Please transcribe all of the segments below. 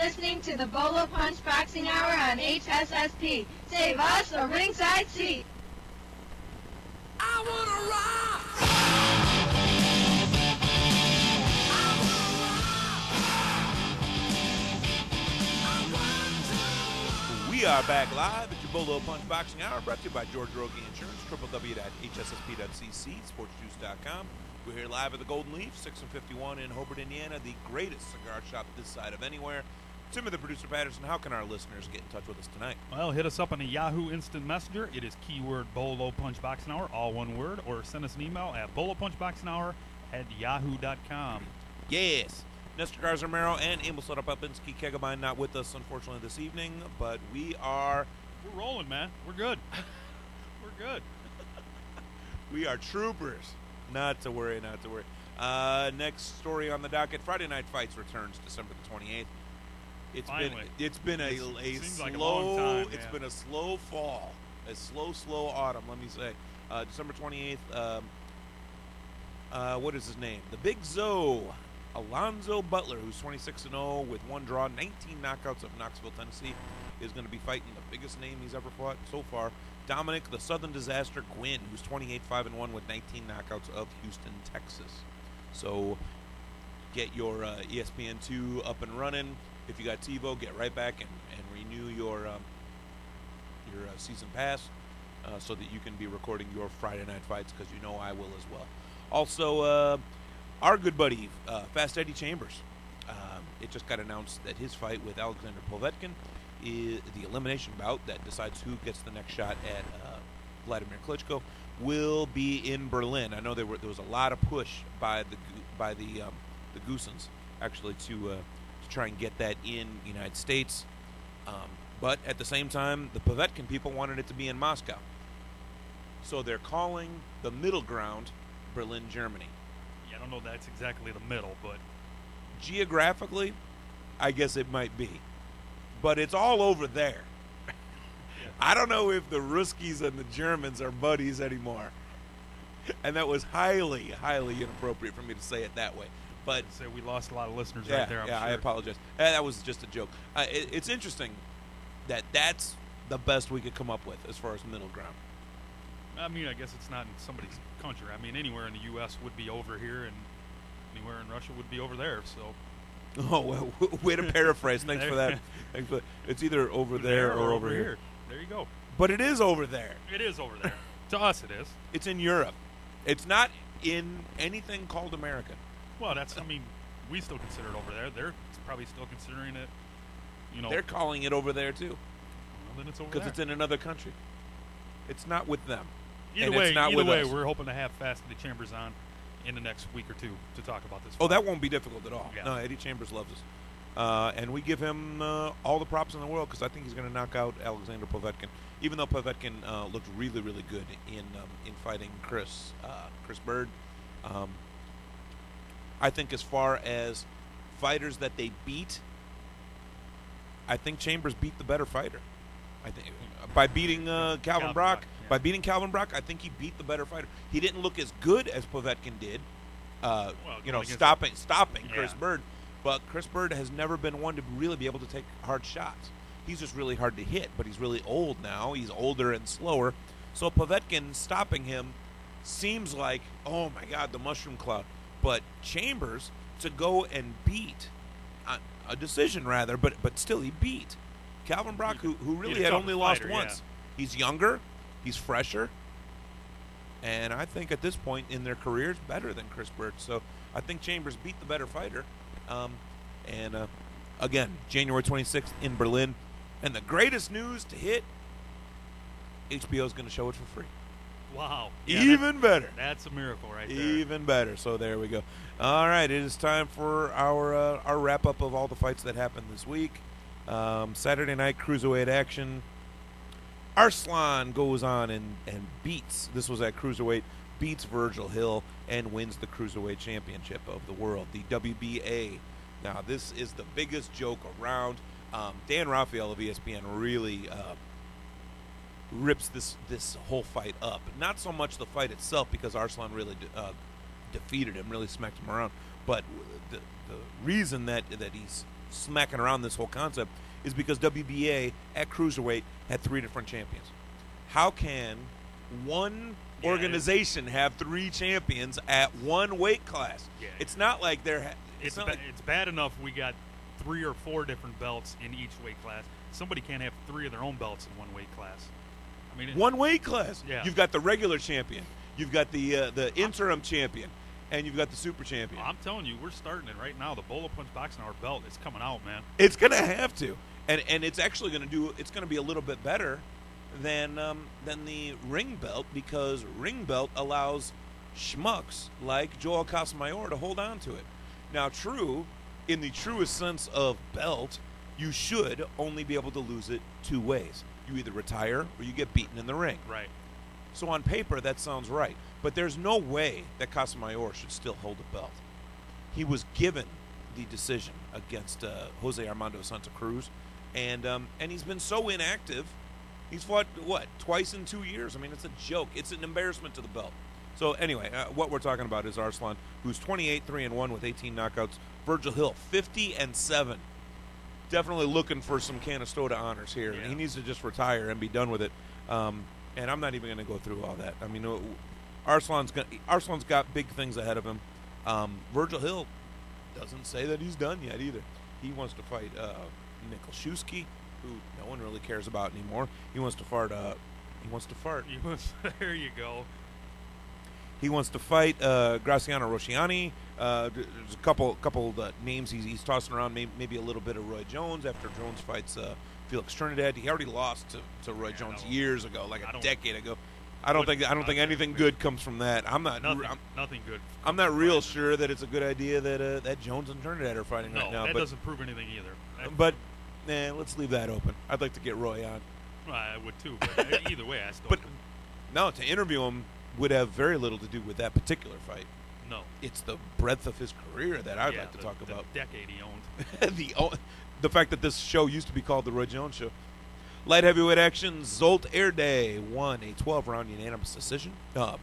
listening to the Bolo Punch Boxing Hour on HSSP. Save us a ringside seat. I wanna rock! We are back live at your Bolo Punch Boxing Hour, brought to you by George Rogie Insurance, www.hssp.cc, sportsjuice.com. We're here live at the Golden Leaf, 6 and 51 in Hobart, Indiana, the greatest cigar shop this side of anywhere. Timmy, the producer Patterson, how can our listeners get in touch with us tonight? Well, hit us up on a Yahoo Instant Messenger. It is keyword Bolo Punch Boxing Hour, all one word, or send us an email at bolopunchboxinghour@yahoo.com. Yes. Nestor Garza-Romero and Emil Soto-Popinski Kegabyne not with us, unfortunately, this evening, but we're rolling, man. We're good. We're good. We are troopers. Not to worry, not to worry. Next story on the docket, Friday Night Fights returns December the 28th. It's been a slow time, it's been a slow fall, a slow autumn, let me say. December 28th, what is his name? The Big Zoe, Alonzo Butler, who's 26-0 with one draw, 19 knockouts of Knoxville, Tennessee, is going to be fighting the biggest name he's ever fought so far, Dominic the Southern Disaster Gwynn, who's 28-5-1 with 19 knockouts of Houston, Texas. So get your ESPN2 up and running. If you got TiVo, get right back and renew your season pass so that you can be recording your Friday Night Fights, because you know I will as well. Also, our good buddy, Fast Eddie Chambers, it just got announced that his fight with Alexander Povetkin is the elimination bout that decides who gets the next shot at Vladimir Klitschko will be in Berlin. I know there was a lot of push by the Goosens actually to try and get that in the United States, but at the same time, the Povetkin people wanted it to be in Moscow, so they're calling the middle ground Berlin, Germany. Yeah, I don't know if that's exactly the middle, but geographically, I guess it might be. But it's all over there. Yeah. I don't know if the Ruskies and the Germans are buddies anymore. And that was highly, highly inappropriate for me to say it that way. But so we lost a lot of listeners right there, I'm sure. I apologize. That was just a joke. It's interesting that that's the best we could come up with as far as middle ground. I mean, I guess it's not in somebody's country. I mean, anywhere in the U.S. would be over here, and anywhere in Russia would be over there, so... Oh, well, way to paraphrase. Thanks for that. It's either over there or over here. There you go. But it is over there. It is over there. To us, it is. It's in Europe. It's not in anything called America. Well, we still consider it over there. They're probably still considering it, They're calling it over there, too. Well, then it's over there. Because it's in another country. It's not with them. Either way, we're hoping to have Fast Eddie Chambers on in the next week or two to talk about this fight. Oh, that won't be difficult at all. Yeah. No, Eddie Chambers loves us. And we give him all the props in the world, because I think he's going to knock out Alexander Povetkin, even though Povetkin looked really, really good in fighting Chris Bird. I think as far as fighters that they beat, I think Chambers beat the better fighter. I think by beating Calvin Brock. Yeah. By beating Calvin Brock, I think he beat the better fighter. He didn't look as good as Povetkin did, stopping Chris Bird. But Chris Bird has never been one to really be able to take hard shots. He's just really hard to hit, but he's really old now. He's older and slower. So Povetkin stopping him seems like, oh, my God, the mushroom cloud. But Chambers, to go and beat a decision, rather, but still he beat Calvin Brock, who really had only lost once. Yeah. He's younger. He's fresher. And I think at this point in their careers, better than Chris Bird. So I think Chambers beat the better fighter. Again, January 26th in Berlin. And the greatest news to hit, HBO is going to show it for free. Wow. Yeah, even better. That's a miracle right there. Even better. So there we go. All right, it is time for our wrap-up of all the fights that happened this week. Saturday night cruiserweight action. Arslan goes on and beats, this was at cruiserweight, beats Virgil Hill and wins the cruiserweight championship of the world, the WBA. Now, this is the biggest joke around. Dan Raphael of ESPN really rips this whole fight up. Not so much the fight itself, because Arslan really defeated him, really smacked him around, but the reason that he's smacking around this whole concept is because WBA at cruiserweight had 3 different champions. How can one organization have 3 champions at one weight class? Yeah. It's not like It's bad enough we got 3 or 4 different belts in each weight class. Somebody can't have 3 of their own belts in one weight class. I mean, one weight class. Yeah. You've got the regular champion, you've got the interim champion, and you've got the super champion. I'm telling you, we're starting it right now. The Bolo Punch Boxing Hour belt is coming out, man. It's gonna have to, and it's actually gonna be a little bit better than the ring belt, because ring belt allows schmucks like Joel Casamayor to hold on to it. Now, true, in the truest sense of belt, you should only be able to lose it 2 ways. You either retire or you get beaten in the ring. Right. So on paper, that sounds right. But there's no way that Casamayor should still hold a belt. He was given the decision against Jose Armando Santa Cruz, and he's been so inactive. He's fought, twice in 2 years? I mean, it's a joke. It's an embarrassment to the belt. So anyway, what we're talking about is Arslan, who's 28-3-1 with 18 knockouts. Virgil Hill, 50-7. Definitely looking for some Canastota honors here. Yeah. He needs to just retire and be done with it. And I'm not even going to go through all that. I mean, Arslan's got big things ahead of him. Virgil Hill doesn't say that he's done yet either. He wants to fight Mikuszewski, who no one really cares about anymore. He wants to fart. There you go. He wants to fight Graciano Rosciani. There's a couple names he's tossing around. Maybe a little bit of Roy Jones after Jones fights Felix Trinidad. He already lost to Roy Jones years ago, like a decade ago. I don't think anything good comes from that. Nothing good. I'm not real sure that it's a good idea that Jones and Trinidad are fighting right now. That doesn't prove anything either. But let's leave that open. I'd like to get Roy on. Well, I would too, but either way, I still. But no, to interview him would have very little to do with that particular fight. No, it's the breadth of his career that I'd like to talk about. The decade he owned. The fact that this show used to be called the Roy Jones Show. Light heavyweight action. Zolt Erde won a 12-round unanimous decision. A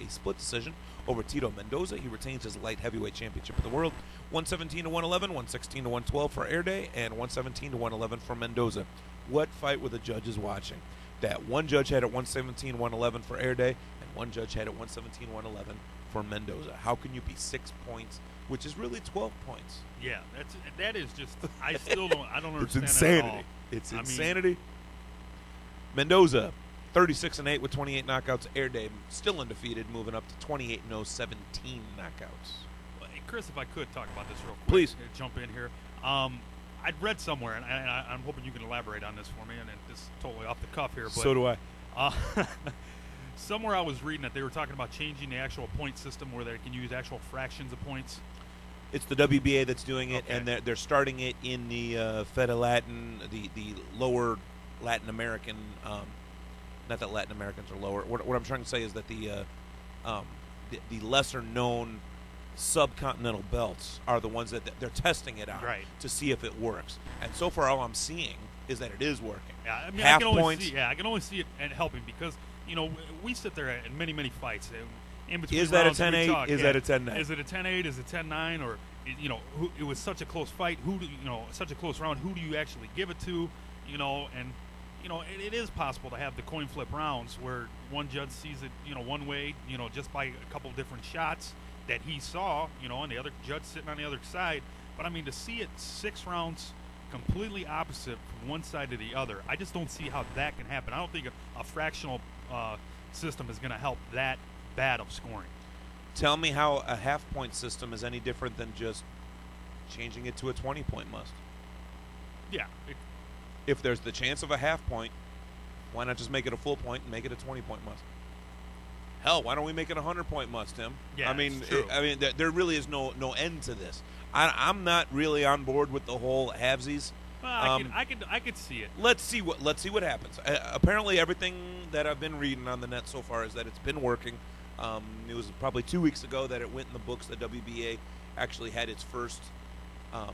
split decision over Tito Mendoza. He retains his light heavyweight championship of the world. 117-111, 116-112 for Erde, and 117-111 for Mendoza. What fight were the judges watching? That one judge had it 117-111 for Erde, and one judge had it 117-111 for Mendoza. How can you be 6 points, which is really 12 points? Yeah, that is just. I still don't. I don't understand. It's insanity. That at all. It's insanity. Mendoza, 36-8 with 28 knockouts. Erde still undefeated, moving up to 28-0, 17 knockouts. Hey, Chris, if I could talk about this real quick, please jump in here. I'd read somewhere, and I'm hoping you can elaborate on this for me, and it's totally off the cuff here. But, so do I. Somewhere I was reading that they were talking about changing the actual point system where they can use actual fractions of points. It's the WBA that's doing it, okay. And they're starting it in the Fed Latin, the lower Latin American. Not that Latin Americans are lower. What I'm trying to say is that the lesser known subcontinental belts are the ones that they're testing it out to see if it works. And so far, all I'm seeing is that it is working. Yeah, I mean, half points. I can only see it and helping because we sit there in many fights. In between is that a rounds, 10-8? Is that a 10-9? Is it a 10-8? Is it 10-9? Or it was such a close fight. Such a close round. Who do you actually give it to? And it is possible to have the coin flip rounds where one judge sees it, one way, just by a couple different shots that he saw, and the other judge sitting on the other side. But I mean, to see it 6 rounds completely opposite from one side to the other, I just don't see how that can happen. I don't think a fractional system is going to help that bad of scoring. Tell me how a half-point system is any different than just changing it to a 20-point must. Yeah. If there's the chance of a half point, why not just make it a full point and make it a 20-point must? Hell, why don't we make it a 100-point must, Tim? Yeah, I mean, true. There really is no end to this. I'm not really on board with the whole halvesies. Well, I could see it. Let's see what happens. Apparently, everything that I've been reading on the net so far is that it's been working. It was probably 2 weeks ago that it went in the books that WBA actually had its first, I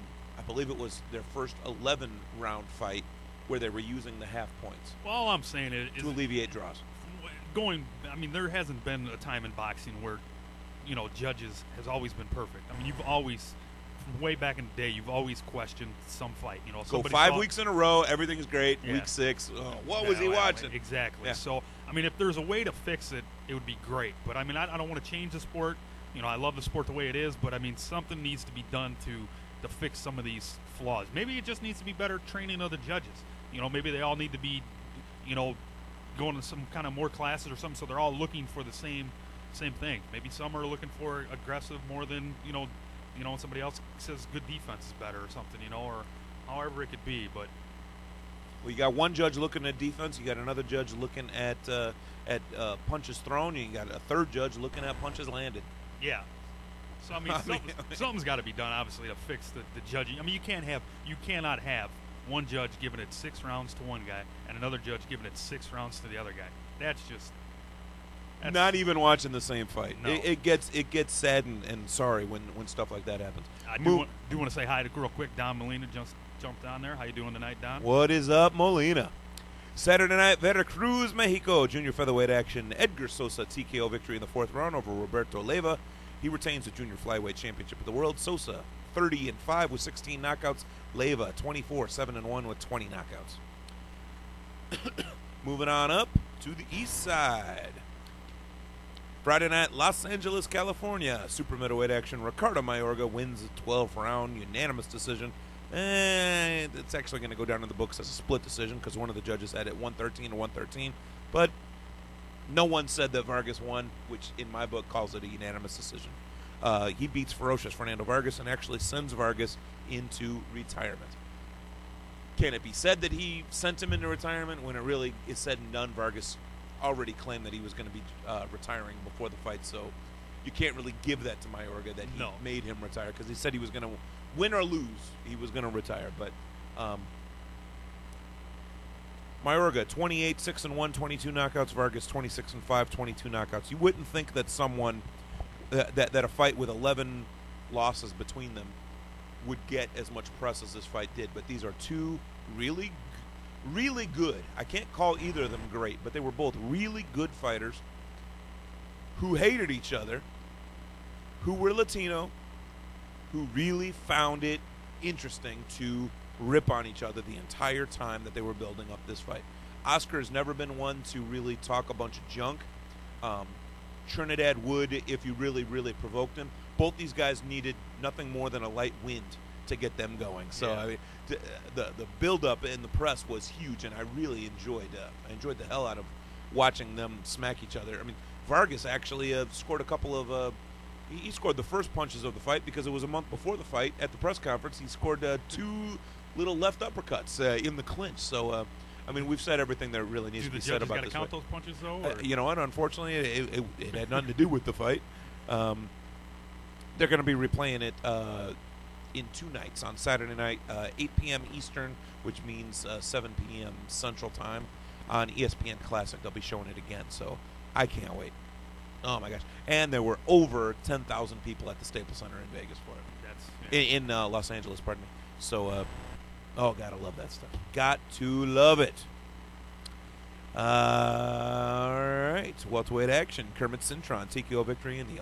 believe it was their first 11-round fight where they were using the half points. Well, all I'm saying is to alleviate draws. There hasn't been a time in boxing where, judges has always been perfect. I mean, you've always from way back in the day, you've always questioned some fight. You know, So somebody 5 saw- weeks in a row, everything's great. Yeah. Week 6, what was he well, watching? Exactly. Yeah. So, I mean, if there's a way to fix it, it would be great. But, I mean, I don't want to change the sport. You know, I love the sport the way it is, but, I mean, something needs to be done to fix some of these flaws. Maybe it just needs to be better training of the judges. You know, maybe they all need to be, you know, going to some kind of more classes or something, so they're all looking for the same thing. Maybe some are looking for aggressive more than, you know, somebody else says good defense is better or something, you know, or however it could be. But Well, you got one judge looking at defense. You got another judge looking at punches thrown. And you got a third judge looking at punches landed. yeah. So I mean, something's got to be done, obviously, to fix the judging. I mean, you cannot have one judge giving it 6 rounds to one guy and another judge giving it 6 rounds to the other guy. That's Not even watching the same fight. No. It gets sad and sorry when stuff like that happens. I do want to say hi to real quick. Don Molina just jumped on there. How you doing tonight, Don? What is up, Molina? Saturday night, Veracruz, Mexico. Junior featherweight action. Edgar Sosa TKO victory in the 4th round over Roberto Leyva. He retains the junior flyweight championship of the world. Sosa 30-5 with 16 knockouts. Leyva 24-7-1 with 20 knockouts. Moving on up to the east side. Friday night, Los Angeles, California. Super middleweight action. Ricardo Mayorga wins a 12th round unanimous decision. And it's actually going to go down in the books as a split decision because one of the judges had it 113 to 113. But no one said that Vargas won, which in my book calls it a unanimous decision. He beats ferocious Fernando Vargas and actually sends Vargas into retirement. Can it be said that he sent him into retirement when it really is said and done? Vargas already claimed that he was going to be retiring before the fight, so you can't really give that to Mayorga that he made him retire because he said he was going to win or lose, he was going to retire. But Mayorga 28-6-1, 22 knockouts. Vargas 26-5, 22 knockouts. You wouldn't think that someone that a fight with 11 losses between them would get as much press as this fight did, but these are two really good. I can't call either of them great, but they were both really good fighters who hated each other, who were Latino, who really found it interesting to rip on each other the entire time that they were building up this fight. Oscar has never been one to really talk a bunch of junk. Trinidad would if you really provoked him. Both these guys needed nothing more than a light wind to get them going. So I mean, the build-up in the press was huge, and I really enjoyed the hell out of watching them smack each other. I mean, Vargas actually scored a couple of he scored the first punches of the fight because it was a month before the fight. At the press conference, he scored 2 little left uppercuts in the clinch. So I mean, we've said everything that really needs to be said about this fight. Do the judges got to count those punches, though? You know what? Unfortunately, it had nothing to do with the fight. They're going to be replaying it in 2 nights. On Saturday night, 8 p.m. Eastern, which means 7 p.m. Central Time. On ESPN Classic, they'll be showing it again. So I can't wait. Oh, my gosh. And there were over 10,000 people at the Staples Center in Vegas for it. In Los Angeles, pardon me. So, oh, God, I love that stuff. Got to love it. All right, welterweight action. Kermit Cintron TKO victory in the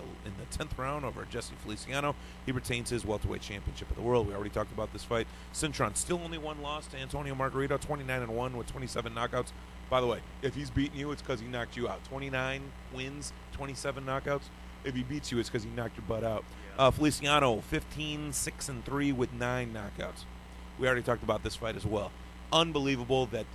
10th round over Jesse Feliciano. He retains his welterweight championship of the world. We already talked about this fight. Cintron still only 1 loss to Antonio Margarito, 29-1 with 27 knockouts. By the way, if he's beating you, it's because he knocked you out. 29 wins, 27 knockouts. If he beats you, it's because he knocked your butt out. Feliciano 15-6-3 with 9 knockouts. We already talked about this fight as well. Unbelievable that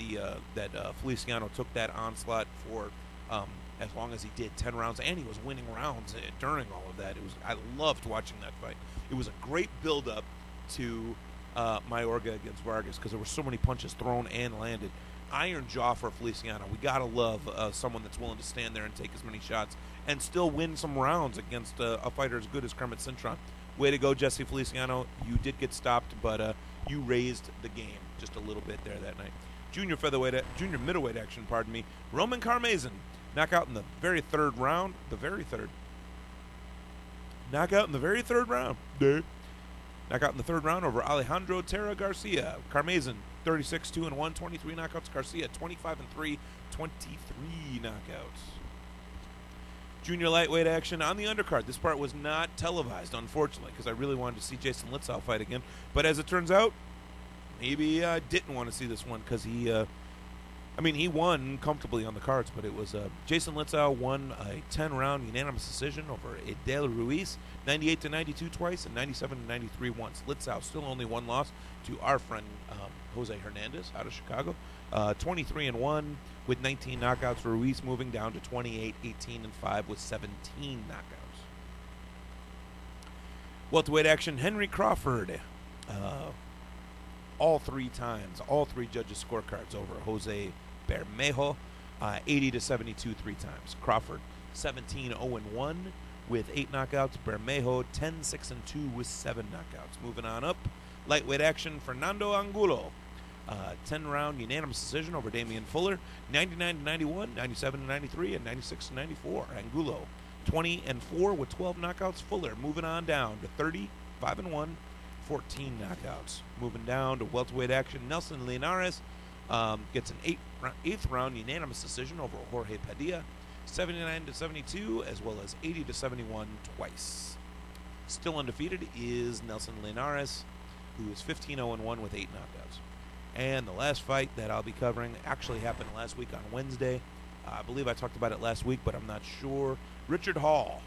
Feliciano took that onslaught for as long as he did, 10 rounds, and he was winning rounds during all of that. I loved watching that fight. It was a great build-up to Mayorga against Vargas because there were so many punches thrown and landed. Iron jaw for Feliciano. We gotta love someone that's willing to stand there and take as many shots and still win some rounds against a fighter as good as Kermit Cintron. Way to go, Jesse Feliciano. You did get stopped, but you raised the game just a little bit there that night. Junior middleweight action, pardon me. Roman Carmazin, knockout in the very third round. Knockout in the very third round. Knockout in the third round over Alejandro Terra Garcia. Carmazin, 36-2-1, 23 knockouts. Garcia, 25-3, 23 knockouts. Junior lightweight action on the undercard. This part was not televised, unfortunately, because I really wanted to see Jason Litzau fight again. But as it turns out, maybe didn't want to see this one because he won comfortably on the cards, but it was Jason Litzau won a 10-round unanimous decision over Edel Ruiz, 98-92 twice and 97-93 once. Litzau still only one loss to our friend Jose Hernandez out of Chicago, 23-1 with 19 knockouts. Ruiz moving down to 28, 18-5 with 17 knockouts. Welterweight action: Henry Crawford. All three judges' scorecards over Jose Bermejo, 80-72 3 times. Crawford 17-0-1 with 8 knockouts. Bermejo 10-6-2 with 7 knockouts. Moving on up, lightweight action: Fernando Angulo, 10-round unanimous decision over Damian Fuller, 99-91, 97-93, and 96-94. Angulo 20-4 with 12 knockouts. Fuller moving on down to 30-5-1. 14 knockouts. Moving down to welterweight action: Nelson Linares gets an 8th round unanimous decision over Jorge Padilla, 79-72 as well as 80-71 twice. Still undefeated is Nelson Linares, who is 15-0-1 with 8 knockouts. And the last fight that I'll be covering actually happened last week on Wednesday. I believe I talked about it last week, but I'm not sure. Richard Hall,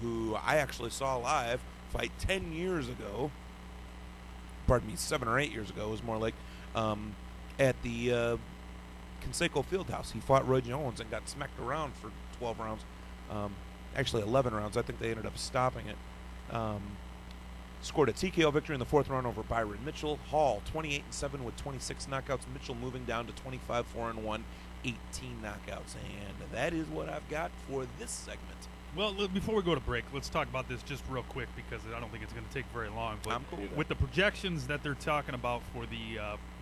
who I actually saw live fight 10 years ago, 7 or 8 years ago, it was more like, at the Conseco Fieldhouse. He fought Roy Jones and got smacked around for 12 rounds. Actually 11 rounds. I think they ended up stopping it. Scored a TKO victory in the 4th round over Byron Mitchell. Hall 28-7 with 26 knockouts. Mitchell moving down to 25-4-1, 18 knockouts. And that is what I've got for this segment. Well, before we go to break, let's talk about this just real quick because I don't think it's going to take very long. But I'm cool with the projections that they're talking about for the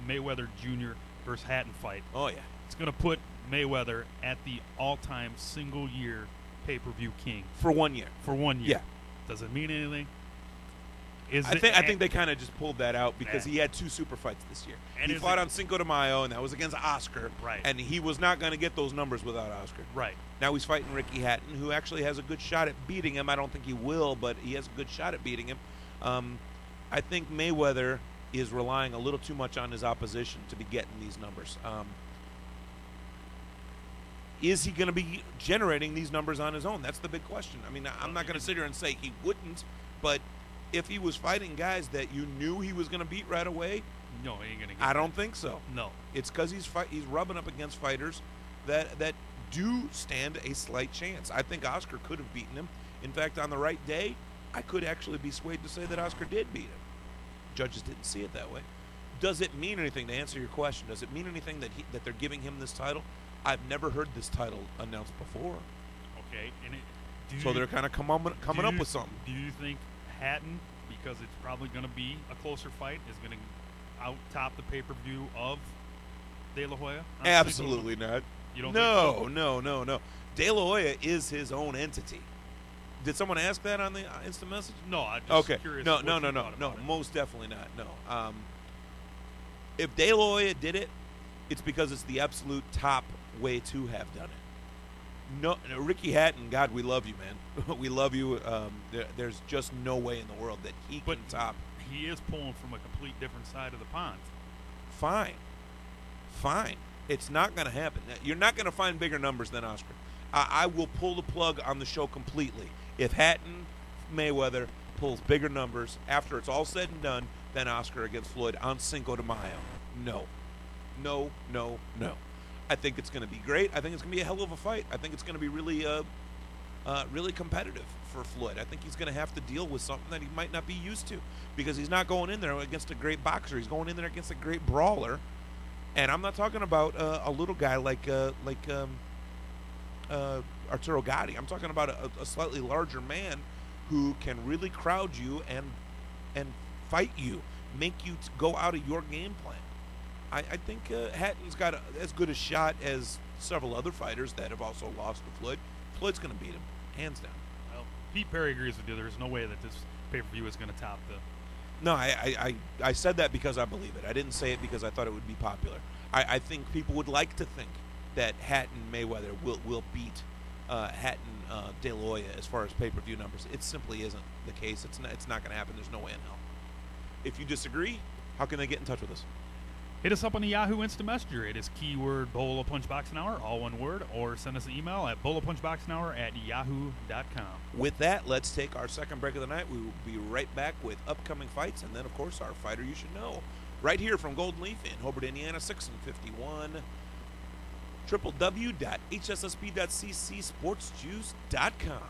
Mayweather Jr. versus Hatton fight, oh yeah, it's going to put Mayweather at the all-time single-year pay-per-view king for 1 year. For 1 year. Yeah. Does it mean anything? I think they kind of just pulled that out because he had 2 super fights this year. And he fought on Cinco de Mayo, and that was against Oscar. Right. And he was not going to get those numbers without Oscar. Right. Now he's fighting Ricky Hatton, who actually has a good shot at beating him. I don't think he will, but he has a good shot at beating him. I think Mayweather is relying a little too much on his opposition to be getting these numbers. Is he going to be generating these numbers on his own? That's the big question. I mean, I'm not going to sit here and say he wouldn't, but if he was fighting guys that you knew he was going to beat right away, no, he ain't going to get I don't think so. No. It's because he's rubbing up against fighters that do stand a slight chance. I think Oscar could have beaten him. In fact, on the right day, I could actually be swayed to say that Oscar did beat him. Judges didn't see it that way. Does it mean anything, to answer your question? Does it mean anything that they're giving him this title? I've never heard this title announced before. Okay. So they're kind of coming up with something. Do you think Hatton, because it's probably going to be a closer fight, is going to out-top the pay-per-view of De La Hoya? Absolutely not. You don't think so? No. De La Hoya is his own entity. Did someone ask that on the instant message? No, I'm just curious. No, most definitely not. No. If De La Hoya did it, it's because it's the absolute top way to have done it. No, Ricky Hatton, God, we love you, man. We love you. There's just no way in the world that he can top. He is pulling from a complete different side of the pond. Fine. It's not going to happen. You're not going to find bigger numbers than Oscar. I will pull the plug on the show completely if Hatton Mayweather pulls bigger numbers after it's all said and done than Oscar against Floyd on Cinco de Mayo. No. I think it's going to be great. I think it's going to be a hell of a fight. I think it's going to be really competitive for Floyd. I think he's going to have to deal with something that he might not be used to because he's not going in there against a great boxer. He's going in there against a great brawler. And I'm not talking about a little guy like Arturo Gatti. I'm talking about a slightly larger man who can really crowd you and fight you, make you go out of your game plan. I think Hatton's got as good a shot as several other fighters that have also lost to Floyd. Floyd's going to beat him, hands down. Well, Pete Perry agrees with you. There's no way that this pay-per-view is going to top the... No, I said that because I believe it. I didn't say it because I thought it would be popular. I think people would like to think that Hatton Mayweather will beat Hatton De La Hoya as far as pay-per-view numbers. It simply isn't the case. It's not going to happen. There's no way in hell. If you disagree, how can they get in touch with us? Hit us up on the Yahoo Instant Messenger. It is keyword Bolo Punch Boxing Hour, all one word, or send us an email at bolopunchboxinghour@yahoo.com. With that, let's take our second break of the night. We will be right back with upcoming fights, and then, of course, our fighter you should know. Right here from Golden Leaf in Hobart, Indiana, 6 and 51. www.hssp.ccsportsjuice.com.